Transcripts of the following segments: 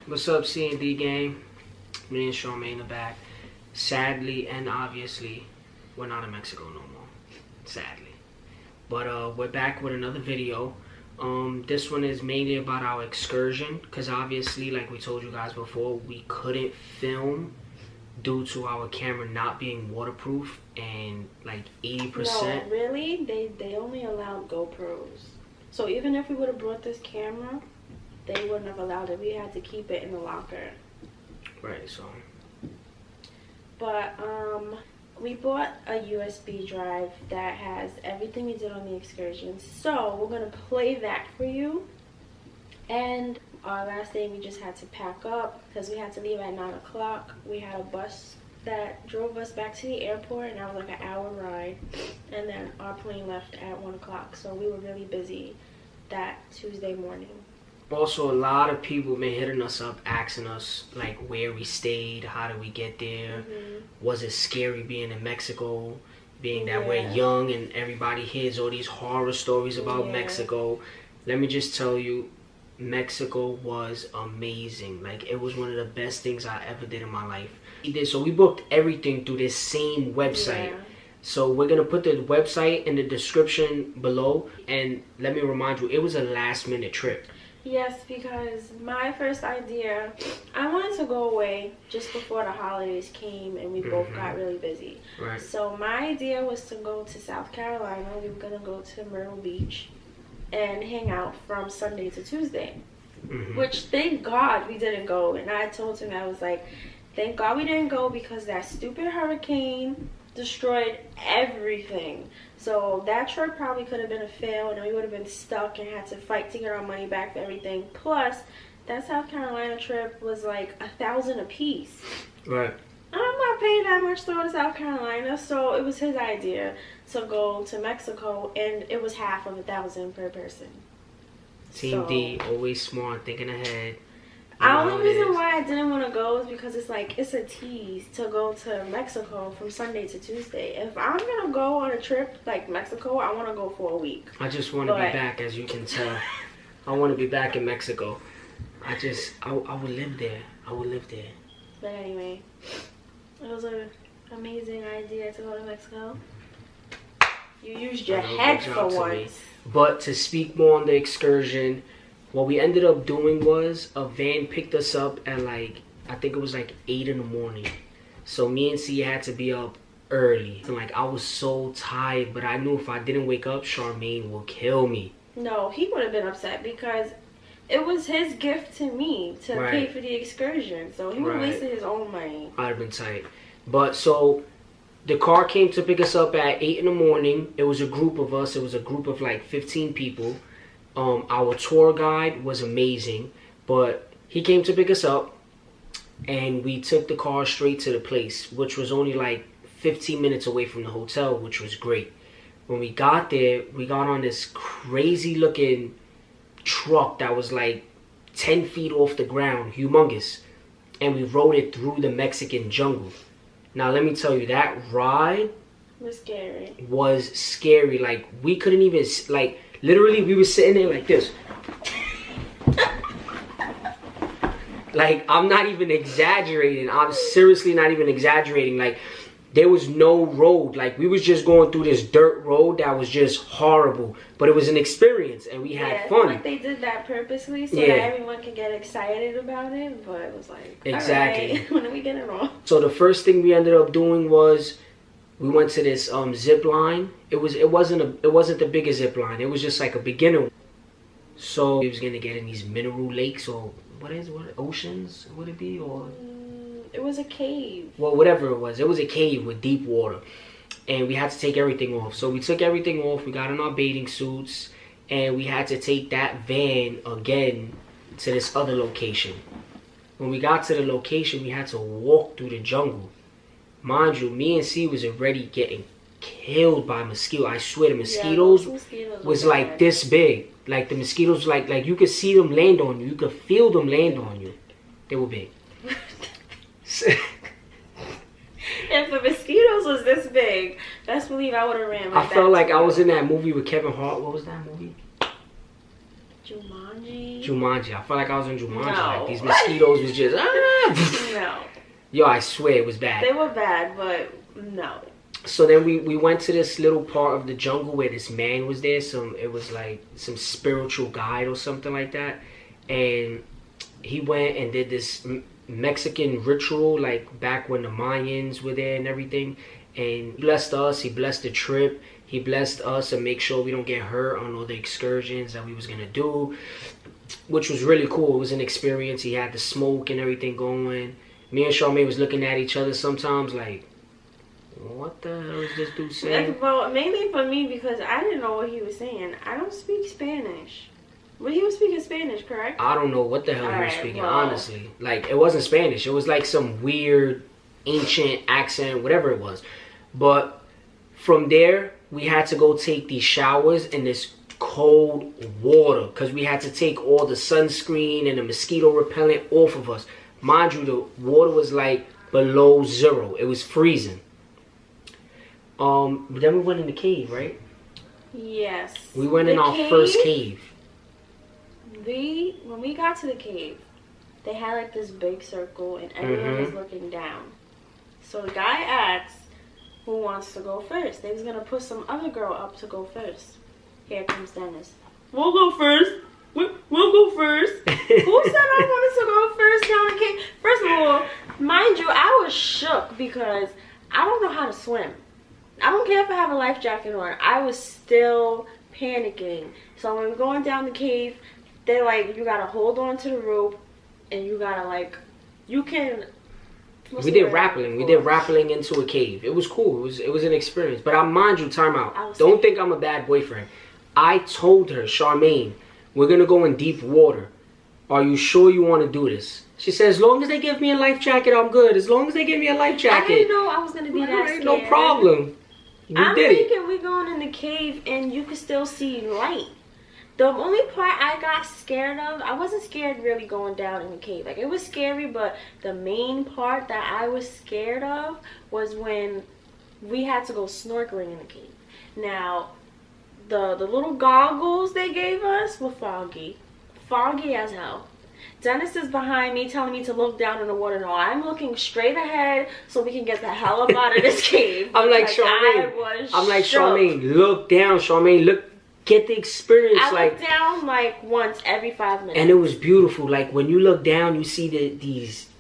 What's up, C&D gang? Me and Charmaine are back. Sadly and obviously, we're not in Mexico no more. Sadly. But we're back with another video. This one is mainly about our excursion, because obviously, like we told you guys before, we couldn't film due to our camera not being waterproof and like 80%. No, really? They only allowed GoPros. So even if we would have brought this camera, they wouldn't have allowed it. We had to keep it in the locker. Right, so. But we bought a USB drive that has everything we did on the excursion. So we're gonna play that for you. And our last day we just had to pack up because we had to leave at 9 o'clock. We had a bus that drove us back to the airport, and that was like an hour ride. And then our plane left at 1 o'clock. So we were really busy that Tuesday morning. Also, a lot of people been hitting us up asking us like where we stayed, how did we get there, was it scary being in Mexico, being that we're young and everybody hears all these horror stories about Mexico. Let me just tell you, Mexico was amazing. Like, it was one of the best things I ever did in my life. So we booked everything through this same website. So we're gonna put the website in the description below, and let me remind you, it was a last minute trip. Yes, because my first idea, I wanted to go away just before the holidays came and we both got really busy. Right. So my idea was to go to South Carolina. We were going to go to Myrtle Beach and hang out from Sunday to Tuesday. Which, thank God we didn't go. And I told him, I was like, thank God we didn't go because that stupid hurricane destroyed everything. So that trip probably could have been a fail, and we would have been stuck and had to fight to get our money back for everything. Plus, that South Carolina trip was like $1,000 a piece. Right. I'm not paying that much to go to South Carolina, so it was his idea to go to Mexico, and it was half of $1,000 per person. Cee&Dee, always smart, thinking ahead. The only reason why I didn't want to go is because it's like, it's a tease to go to Mexico from Sunday to Tuesday. If I'm going to go on a trip like Mexico, I want to go for a week. I just want to be back, as you can tell. I want to be back in Mexico. I would live there. I would live there. But anyway, it was an amazing idea to go to Mexico. You used your head for once. But to speak more on the excursion, what we ended up doing was a van picked us up at like, I think it was like 8 in the morning. So me and C had to be up early. And like, I was so tired, but I knew if I didn't wake up, Charmaine will kill me. No, he would have been upset because it was his gift to me to pay for the excursion. So he would have wasted his own money. I'd have been tight. But so the car came to pick us up at 8 in the morning. It was a group of us. It was a group of like 15 people. Our tour guide was amazing, but he came to pick us up, and we took the car straight to the place, which was only like 15 minutes away from the hotel, which was great. When we got there, we got on this crazy looking truck that was like 10 feet off the ground, humongous, and we rode it through the Mexican jungle. Now let me tell you, that ride was scary. Was scary. Like, we couldn't even, like, literally, we were sitting there like this. Like, I'm not even exaggerating. I'm seriously not even exaggerating. Like, there was no road. Like, we was just going through this dirt road that was just horrible. But it was an experience, and we had fun. Like, they did that purposely so that everyone could get excited about it. But it was like, exactly. All right, when are we getting on? So the first thing we ended up doing was, we went to this zip line. It wasn't the biggest zip line. It was just like a beginner. So we was gonna get in these mineral lakes, or what oceans would it be, or it was a cave. Well, whatever it was a cave with deep water, and we had to take everything off. So we took everything off. We got in our bathing suits, and we had to take that van again to this other location. When we got to the location, we had to walk through the jungle. Mind you, me and C was already getting killed by mosquitoes. I swear, the mosquitoes was like this big. Like, the mosquitoes, like you could see them land on you. You could feel them land on you. They were big. If the mosquitoes was this big, best believe I would have ran. I felt like I was in that movie with Kevin Hart. What was that movie? Jumanji. I felt like I was in Jumanji. No. Like these mosquitoes was just No. Yo, I swear it was bad. They were bad, but no. So then we went to this little part of the jungle where this man was there. It was like some spiritual guide or something like that, and he went and did this Mexican ritual like back when the Mayans were there and everything. And he blessed us. He blessed the trip. He blessed us and make sure we don't get hurt on all the excursions that we was gonna do, which was really cool. It was an experience. He had the smoke and everything going. Me and Charmaine was looking at each other sometimes like, what the hell is this dude saying? Well, mainly for me because I didn't know what he was saying. I don't speak Spanish. But he was speaking Spanish, correct? I don't know what the hell he was speaking, honestly. Like, it wasn't Spanish. It was like some weird, ancient accent, whatever it was. But from there, we had to go take these showers in this cold water because we had to take all the sunscreen and the mosquito repellent off of us. Mind you, the water was like below 0. It was freezing. Then we went in the cave, right? Yes. We went in our first cave. When we got to the cave, they had like this big circle and everyone was looking down. So the guy asked who wants to go first. They was gonna put some other girl up to go first. Here comes Dennis. We'll go first. We'll go first. Who said I wanted to go first down the cave? First of all, mind you, I was shook because I don't know how to swim. I don't care if I have a life jacket on. I was still panicking. So when we're going down the cave, they're like, you gotta hold on to the rope and you gotta like, you can. We did rappelling. We did rappelling into a cave. It was cool. It was an experience. But mind you, time out. Don't think I'm a bad boyfriend. I told her, Charmaine, we're gonna go in deep water. Are you sure you want to do this? She said, as long as they give me a life jacket, I'm good. As long as they give me a life jacket. I didn't know I was gonna be that scared. No problem. I'm thinking we're going in the cave and you can still see light. The only part I got scared of, I wasn't scared really going down in the cave. Like, it was scary, but the main part that I was scared of was when we had to go snorkeling in the cave. Now, the little goggles they gave us were foggy. Foggy as hell. Dennis is behind me telling me to look down in the water. No, I'm looking straight ahead so we can get the hell up out of this cave. I'm like, Charmaine. Charmaine, look down. Charmaine, look. Get the experience. I look down like once every 5 minutes. And it was beautiful. Like when you look down, you see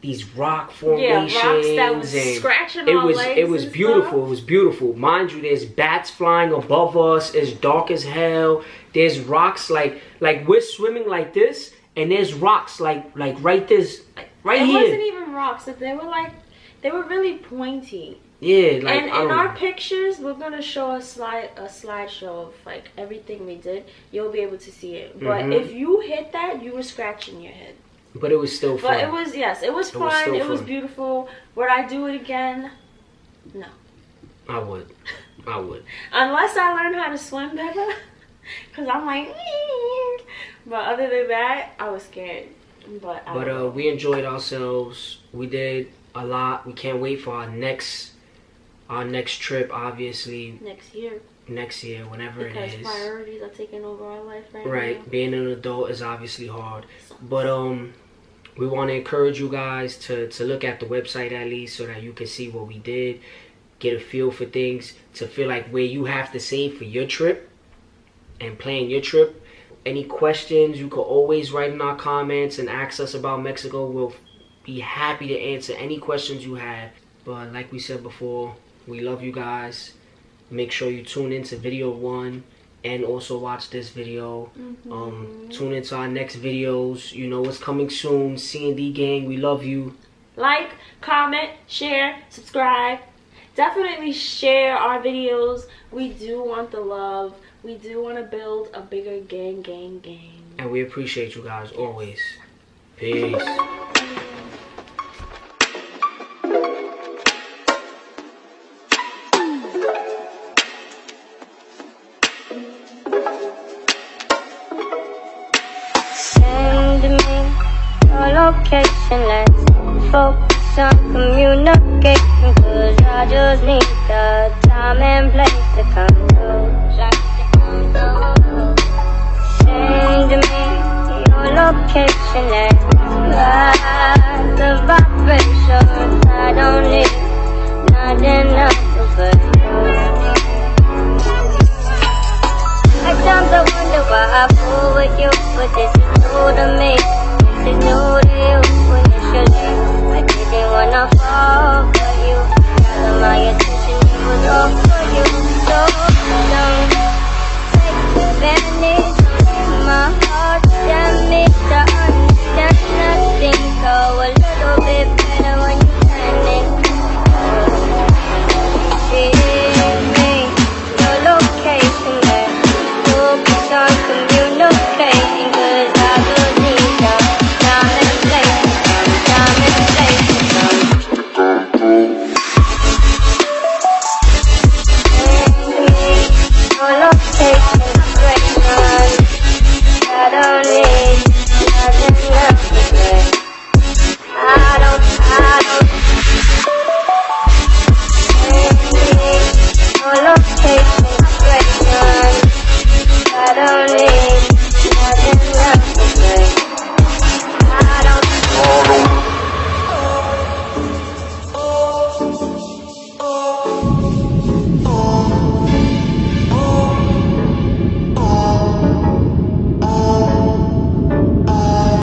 these rock formations. Yeah, rocks that was scratching our legs. It was beautiful. Stuff. It was beautiful. Mind you, there's bats flying above us. It's dark as hell. There's rocks like we're swimming like this, and there's rocks like right this right here. It wasn't even rocks. They were really pointy. Yeah, like, and in our pictures, we're gonna show a slideshow of like everything we did. You'll be able to see it. But if you hit that, you were scratching your head. But it was still fun. But it was it was fun. It was beautiful. Would I do it again? No. I would. Unless I learn how to swim better, because I'm like. But other than that, I was scared. But we enjoyed ourselves. We did a lot. We can't wait for our next trip, obviously. Next year, whenever it is. Because priorities are taking over our life right now. Being an adult is obviously hard. But we want to encourage you guys to look at the website at least so that you can see what we did, get a feel for things, to feel like where you have to save for your trip and plan your trip. Any questions, you can always write in our comments and ask us about Mexico. We'll be happy to answer any questions you have. But like we said before, we love you guys. Make sure you tune into video 1 and also watch this video. Tune into our next videos. You know what's coming soon. Cee&Dee gang, we love you. Like, comment, share, subscribe. Definitely share our videos. We do want the love. We do want to build a bigger gang. And we appreciate you guys always. Peace. Location, let's focus on communication, cause I just need the time and place to come through. Send me location and ride the vibrations. I don't need nothing else but you. At times I wonder why I fool with you, but this is new to me. This is new to you. Initially, I didn't wanna fall for you. Gather my attention, it was all for you. So don't take advantage of my heart. Tell me to understand nothing